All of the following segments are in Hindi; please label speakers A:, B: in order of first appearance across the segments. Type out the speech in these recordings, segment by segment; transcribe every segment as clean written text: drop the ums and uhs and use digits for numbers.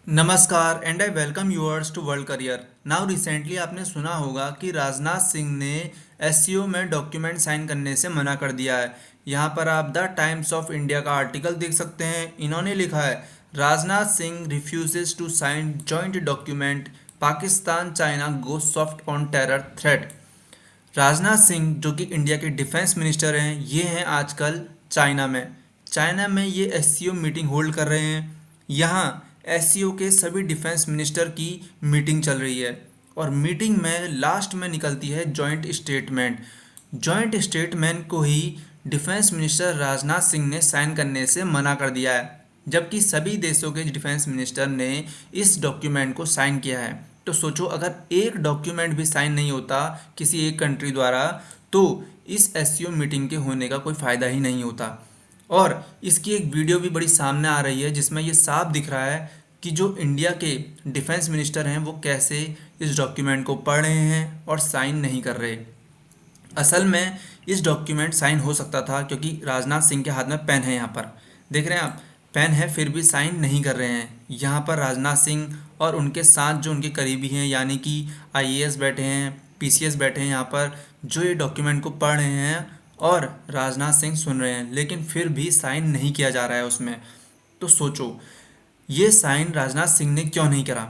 A: नमस्कार and I welcome yours to world career. Now recently आपने सुना होगा कि राजनाथ सिंह ने एससीओ में डॉक्यूमेंट साइन करने से मना कर दिया है। यहाँ पर आप द टाइम्स ऑफ इंडिया का आर्टिकल देख सकते हैं। इन्होंने लिखा है, Rajnath Singh refuses to sign joint document, Pakistan China go soft on terror threat. Rajnath Singh जो कि इंडिया के डिफेंस मिनिस्टर हैं, ये हैं आजकल चाइना में ये एससीओ मीटिंग होल्ड कर रहे हैं। यहाँ एससीओ के सभी डिफेंस मिनिस्टर की मीटिंग चल रही है और मीटिंग में लास्ट में निकलती है जॉइंट स्टेटमेंट। जॉइंट स्टेटमेंट को ही डिफेंस मिनिस्टर राजनाथ सिंह ने साइन करने से मना कर दिया है, जबकि सभी देशों के डिफेंस मिनिस्टर ने इस डॉक्यूमेंट को साइन किया है। तो सोचो, अगर एक डॉक्यूमेंट भी साइन नहीं होता किसी एक कंट्री द्वारा, तो इस एससीओ मीटिंग के होने का कोई फ़ायदा ही नहीं होता। और इसकी एक वीडियो भी बड़ी सामने आ रही है जिसमें ये साफ दिख रहा है कि जो इंडिया के डिफेंस मिनिस्टर हैं वो कैसे इस डॉक्यूमेंट को पढ़ रहे हैं और साइन नहीं कर रहे। असल में इस डॉक्यूमेंट साइन हो सकता था, क्योंकि राजनाथ सिंह के हाथ में पेन है। यहाँ पर देख रहे हैं आप, पेन है, फिर भी साइन नहीं कर रहे हैं। यहाँ पर राजनाथ सिंह और उनके साथ जो उनके करीबी हैं, यानी कि आईएएस बैठे हैं, पीसीएस बैठे हैं यहाँ पर, जो ये डॉक्यूमेंट को पढ़ रहे हैं और राजनाथ सिंह सुन रहे हैं, लेकिन फिर भी साइन नहीं किया जा रहा है उसमें। तो सोचो, ये साइन राजनाथ सिंह ने क्यों नहीं करा।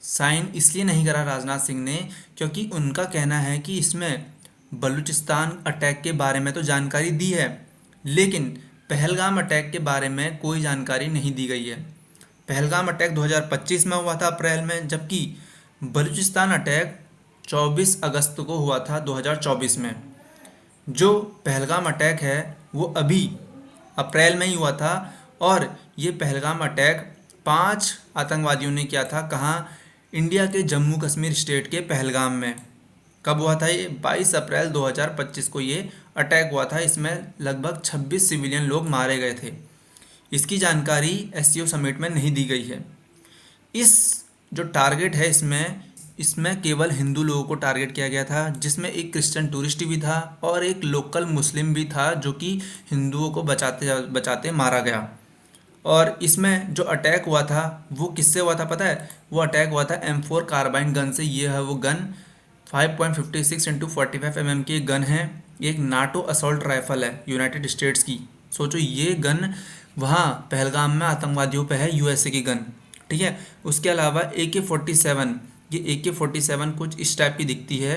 A: साइन इसलिए नहीं करा राजनाथ सिंह ने क्योंकि उनका कहना है कि इसमें बलूचिस्तान अटैक के बारे में तो जानकारी दी है, लेकिन पहलगाम अटैक के बारे में कोई जानकारी नहीं दी गई है। पहलगाम अटैक 2025 में हुआ था अप्रैल में, जबकि बलूचिस्तान अटैक 24 अगस्त को हुआ था 2024 में। जो पहलगाम अटैक है वो अभी अप्रैल में ही हुआ था, और ये पहलगाम अटैक 5 आतंकवादियों ने किया था। कहाँ? इंडिया के जम्मू कश्मीर स्टेट के पहलगाम में। कब हुआ था ये? 22 अप्रैल 2025 को ये अटैक हुआ था। इसमें लगभग 26 सिविलियन लोग मारे गए थे। इसकी जानकारी एससीओ समिट में नहीं दी गई है। इस जो टारगेट है, इसमें इसमें केवल हिंदू लोगों को टारगेट किया गया था, जिसमें एक क्रिश्चियन टूरिस्ट भी था और एक लोकल मुस्लिम भी था, जो कि हिंदुओं को बचाते बचाते मारा गया। और इसमें जो अटैक हुआ था वो किससे हुआ था पता है? वो अटैक हुआ था M4 कार्बाइन गन से। ये है वो गन, 5.56x45 mm की एक गन है। एक नाटो असॉल्ट राइफल है यूनाइटेड स्टेट्स की। सोचो, ये गन वहाँ पहलगाम में आतंकवादियों पे है, यूएसए की गन। ठीक है। उसके अलावा AK-47, ये AK-47 कुछ इस टाइप की दिखती है।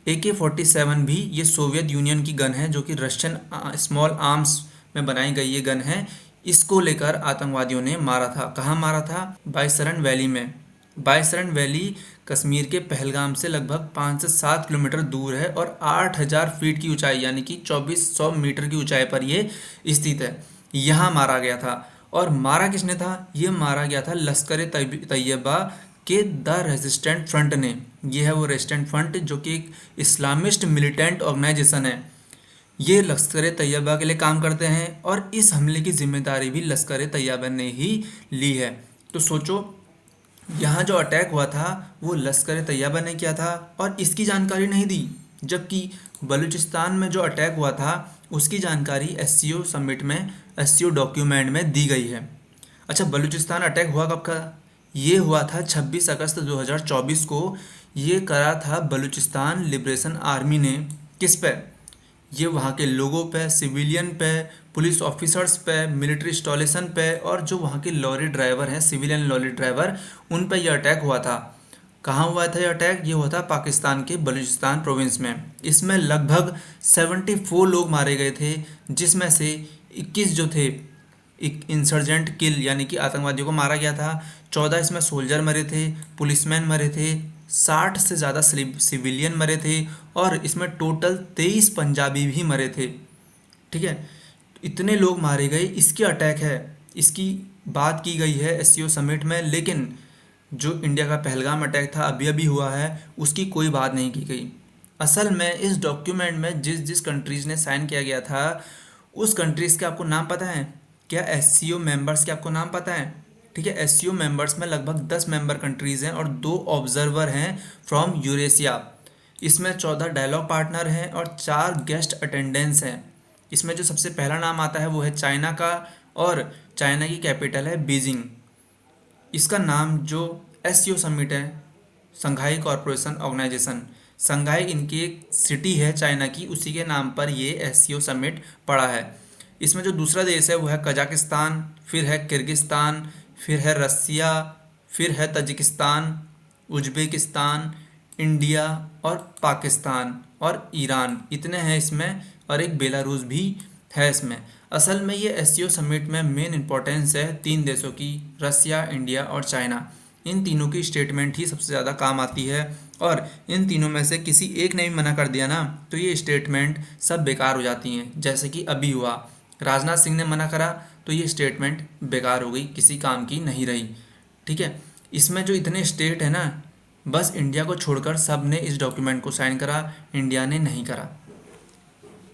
A: AK-47 भी ये सोवियत यूनियन की गन है, जो कि रशियन स्मॉल आर्म्स में बनाई गई ये गन है। इसको लेकर आतंकवादियों ने मारा था। कहाँ मारा था? बाइसरन वैली में। बाइसरन वैली कश्मीर के पहलगाम से लगभग 5 से 7 किलोमीटर दूर है और 8000 फीट की ऊंचाई, यानी कि 2400 मीटर की ऊंचाई पर ये स्थित है। यहाँ मारा गया था। और मारा किसने था? ये मारा गया था लश्कर तैयबा के द रेजिस्टेंट फ्रंट ने। ये है वो रेजिस्टेंट फ्रंट, जो कि एक इस्लामिस्ट मिलिटेंट ऑर्गेनाइजेशन है। ये लश्कर तैयबा के लिए काम करते हैं और इस हमले की जिम्मेदारी भी लश्कर तैयबा ने ही ली है। तो सोचो, यहाँ जो अटैक हुआ था वो लश्कर तैयबा ने किया था और इसकी जानकारी नहीं दी, जबकि बलूचिस्तान में जो अटैक हुआ था उसकी जानकारी एससीओ समिट में, एससीओ डॉक्यूमेंट में दी गई है। अच्छा, बलूचिस्तान अटैक हुआ कब का? ये हुआ था 26 अगस्त 2024 को। ये करा था बलूचिस्तान लिबरेशन आर्मी ने। किस पे? ये वहाँ के लोगों पे, सिविलियन पे, पुलिस ऑफिसर्स पे, मिलिट्री इंस्टॉलेशन पे, और जो वहाँ के लॉरी ड्राइवर हैं, सिविलियन लॉरी ड्राइवर, उन पे यह अटैक हुआ था। कहाँ हुआ था ये अटैक? ये हुआ था पाकिस्तान के बलूचिस्तान प्रोविंस में। इसमें लगभग 74 लोग मारे गए थे, जिसमें से 21 जो थे इंसर्जेंट किल, यानी कि आतंकवादियों को मारा गया था। 14 इसमें सोल्जर मरे थे, पुलिसमैन मरे थे, 60 से ज़्यादा सिविलियन मरे थे, और इसमें टोटल 23 पंजाबी भी मरे थे। ठीक है। इतने लोग मारे गए, इसकी अटैक है, इसकी बात की गई है एससीओ समिट में, लेकिन जो इंडिया का पहलगाम अटैक था अभी अभी हुआ है, उसकी कोई बात नहीं की गई। असल में इस डॉक्यूमेंट में जिस जिस कंट्रीज़ ने साइन किया गया था, उस कंट्रीज़ के आपको नाम पता है क्या? एससीओ मेंबर्स के आपको नाम पता है? ठीक है। एससीओ मेंबर्स में लगभग 10 मेंबर कंट्रीज़ हैं और 2 ऑब्जर्वर हैं फ्रॉम यूरेशिया। इसमें 14 डायलॉग पार्टनर हैं और 4 गेस्ट अटेंडेंस हैं। इसमें जो सबसे पहला नाम आता है वो है चाइना का, और चाइना की कैपिटल है बीजिंग। इसका नाम जो एससीओ समिट है, संघाई कॉरपोरेशन ऑर्गेनाइजेशन, संघाई इनकी एक सिटी है चाइना की, उसी के नाम पर ये एससीओ समिट पड़ा है। इसमें जो दूसरा देश है वो है कजाकिस्तान, फिर है किर्गिस्तान, फिर है रसिया, फिर है तजिकिस्तान, उज्बेकिस्तान, इंडिया और पाकिस्तान और ईरान, इतने हैं इसमें, और एक बेलारूस भी है इसमें। असल में ये एससीओ समिट में मेन इंपॉर्टेंस है तीन देशों की, रसिया, इंडिया और चाइना। इन तीनों की स्टेटमेंट ही सबसे ज़्यादा काम आती है, और इन तीनों में से किसी एक ने भी मना कर दिया ना तो ये स्टेटमेंट सब बेकार हो जाती हैं। जैसे कि अभी हुआ, राजनाथ सिंह ने मना करा तो ये स्टेटमेंट बेकार हो गई, किसी काम की नहीं रही। ठीक है, इसमें जो इतने स्टेट है ना, बस इंडिया को छोड़कर सब ने इस डॉक्यूमेंट को साइन करा, इंडिया ने नहीं करा।